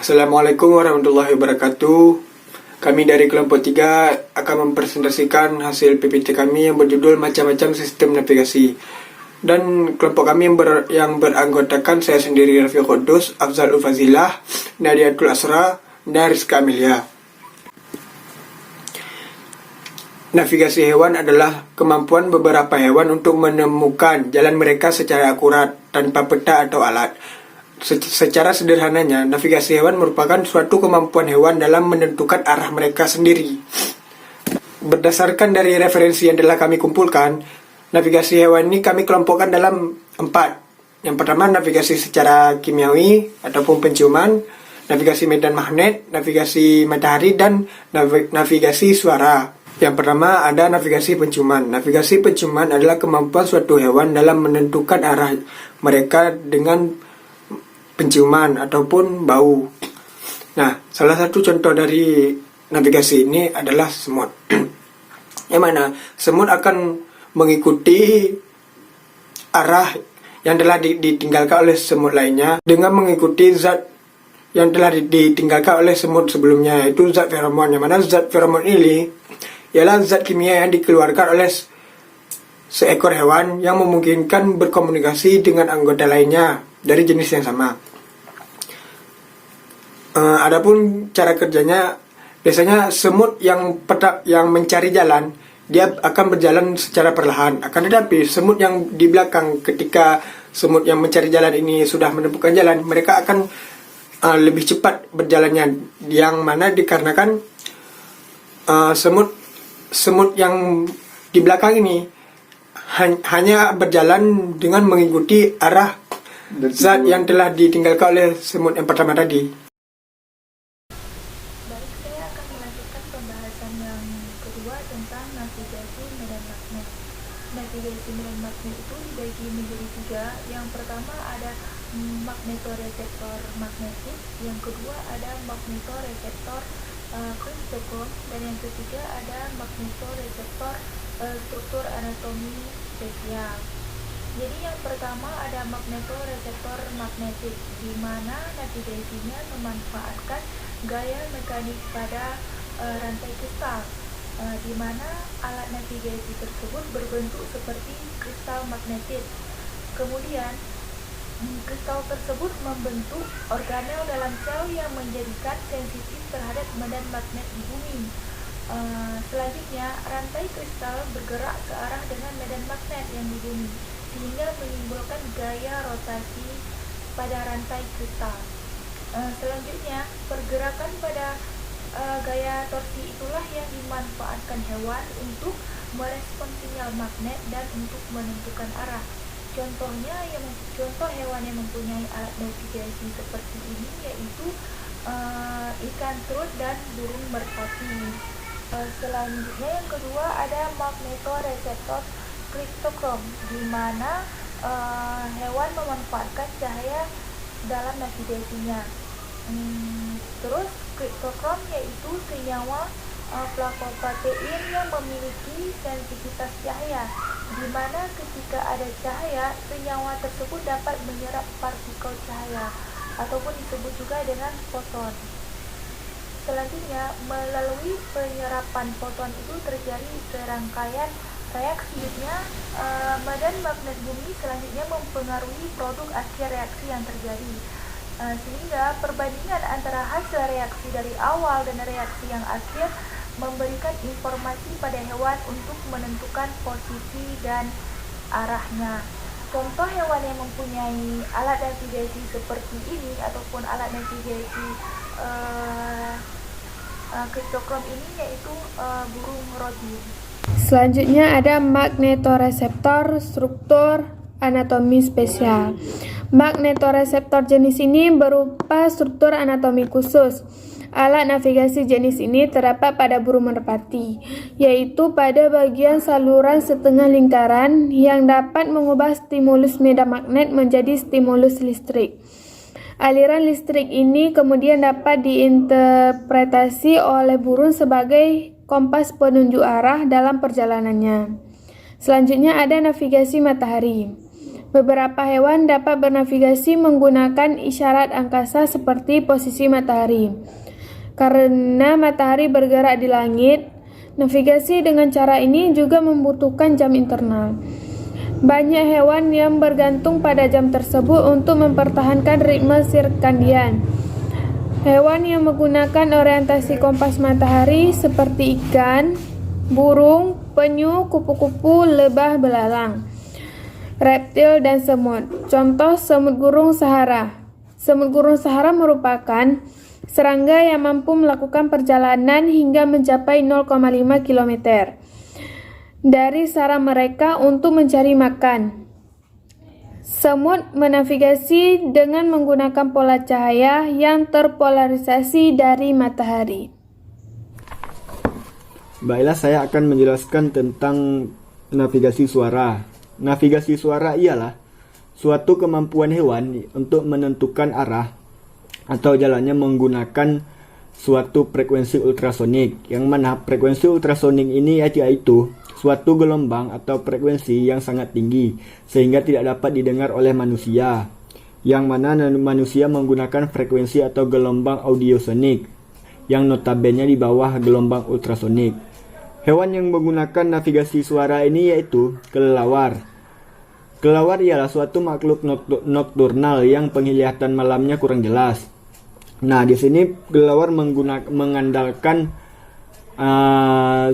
Assalamualaikum warahmatullahi wabarakatuh. Kami dari kelompok 3 akan mempresentasikan hasil PPT kami yang berjudul macam-macam sistem navigasi. Dan kelompok kami yang beranggotakan saya sendiri, Rafi Qudus, Afzal Ufazilah, Nadiatul Asra, dan Rizka Amelia. Navigasi hewan adalah kemampuan beberapa hewan untuk menemukan jalan mereka secara akurat tanpa peta atau alat. Secara sederhananya, navigasi hewan merupakan suatu kemampuan hewan dalam menentukan arah mereka sendiri. Berdasarkan dari referensi yang telah kami kumpulkan, navigasi hewan ini kami kelompokkan dalam 4. Yang pertama, navigasi secara kimiawi ataupun penciuman, navigasi medan magnet, navigasi matahari, dan navigasi suara. Yang pertama ada navigasi penciuman. Navigasi penciuman adalah kemampuan suatu hewan dalam menentukan arah mereka dengan penciuman ataupun bau. Nah, salah satu contoh dari navigasi ini adalah semut. Yang mana semut akan mengikuti arah yang telah ditinggalkan oleh semut lainnya dengan mengikuti zat yang telah ditinggalkan oleh semut sebelumnya, yaitu zat feromon. Yang mana zat feromon ini ialah zat kimia yang dikeluarkan oleh seekor hewan yang memungkinkan berkomunikasi dengan anggota lainnya dari jenis yang sama. Adapun cara kerjanya, biasanya semut yang mencari jalan, dia akan berjalan secara perlahan. Akan tetapi semut yang di belakang, ketika semut yang mencari jalan ini sudah menemukan jalan, mereka akan lebih cepat berjalannya. Yang mana dikarenakan semut yang di belakang ini hanya berjalan dengan mengikuti arah zat yang telah ditinggalkan oleh semut yang pertama tadi. Baik, saya akan melanjutkan pembahasan yang kedua tentang navigasi medan magnet. Navigasi medan magnet itu dibagi menjadi 3. Yang pertama ada magnetoreseptor magnetik, yang kedua ada magnetoreseptor kriptokrom, dan yang ketiga ada magnetoreseptor struktur anatomi spesial. Jadi yang pertama ada magnetoreseptor magnetik, di mana navigasinya memanfaatkan gaya mekanik pada rantai kristal, di mana alat navigasi tersebut berbentuk seperti kristal magnetit. Kemudian kristal tersebut membentuk organel dalam sel yang menjadikan sensitif terhadap medan magnet di bumi. Selanjutnya, rantai kristal bergerak ke arah dengan medan magnet yang di bumi, sehingga menimbulkan gaya rotasi pada rantai kristal. Selanjutnya, pergerakan pada gaya torsi itulah yang dimanfaatkan hewan untuk merespon sinyal magnet dan untuk menentukan arah. Contoh hewan yang mempunyai alat navigasi seperti ini yaitu ikan trut dan burung merpati. Selanjutnya yang kedua ada magnetoreseptor kriptokrom, di mana hewan memanfaatkan cahaya dalam navigasinya. Terus kriptokrom yaitu senyawa plakoprotein yang memiliki sensitivitas cahaya, di mana ketika ada cahaya, senyawa tersebut dapat menyerap partikel cahaya ataupun disebut juga dengan foton. Selanjutnya, melalui penyerapan foton itu terjadi serangkaian reaksinya. Medan magnet bumi selanjutnya mempengaruhi produk akhir reaksi yang terjadi, sehingga perbandingan antara hasil reaksi dari awal dan reaksi yang akhir memberikan informasi pada hewan untuk menentukan posisi dan arahnya. Contoh hewan yang mempunyai alat navigasi seperti ini ataupun alat navigasi kriptokrom ini yaitu burung rodin. Selanjutnya ada magnetoreseptor struktur anatomi spesial. Magnetoreseptor jenis ini berupa struktur anatomi khusus. Alat navigasi jenis ini terdapat pada burung merpati, yaitu pada bagian saluran setengah lingkaran yang dapat mengubah stimulus medan magnet menjadi stimulus listrik. Aliran listrik ini kemudian dapat diinterpretasi oleh burung sebagai kompas penunjuk arah dalam perjalanannya. Selanjutnya ada navigasi matahari. Beberapa hewan dapat bernavigasi menggunakan isyarat angkasa seperti posisi matahari. Karena matahari bergerak di langit, navigasi dengan cara ini juga membutuhkan jam internal. Banyak hewan yang bergantung pada jam tersebut untuk mempertahankan ritme sirkadian. Hewan yang menggunakan orientasi kompas matahari seperti ikan, burung, penyu, kupu-kupu, lebah belalang, reptil, dan semut. Contoh semut gurung Sahara. Semut gurung Sahara merupakan serangga yang mampu melakukan perjalanan hingga mencapai 0,5 km dari sarang mereka untuk mencari makan. Semut menavigasi dengan menggunakan pola cahaya yang terpolarisasi dari matahari. Baiklah, saya akan menjelaskan tentang navigasi suara. Navigasi suara ialah suatu kemampuan hewan untuk menentukan arah atau jalannya menggunakan suatu frekuensi ultrasonik, yang mana frekuensi ultrasonik ini yaitu suatu gelombang atau frekuensi yang sangat tinggi sehingga tidak dapat didengar oleh manusia, yang mana manusia menggunakan frekuensi atau gelombang audiosonik yang notabene di bawah gelombang ultrasonik. Hewan yang menggunakan navigasi suara ini yaitu kelelawar. Kelelawar ialah suatu makhluk nokturnal yang penglihatan malamnya kurang jelas. Nah, di sini kelelawar mengandalkan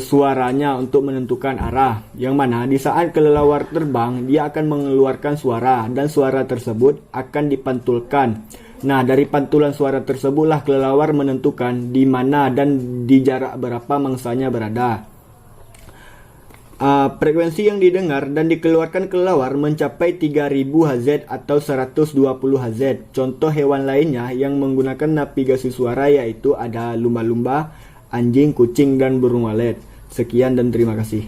suaranya untuk menentukan arah, yang mana di saat kelelawar terbang dia akan mengeluarkan suara dan suara tersebut akan dipantulkan. Nah, dari pantulan suara tersebutlah kelelawar menentukan di mana dan di jarak berapa mangsanya berada. Frekuensi yang didengar dan dikeluarkan kelelawar mencapai 3000 Hz atau 120 Hz. Contoh hewan lainnya yang menggunakan navigasi suara yaitu ada lumba-lumba, anjing, kucing, dan burung walet. Sekian dan terima kasih.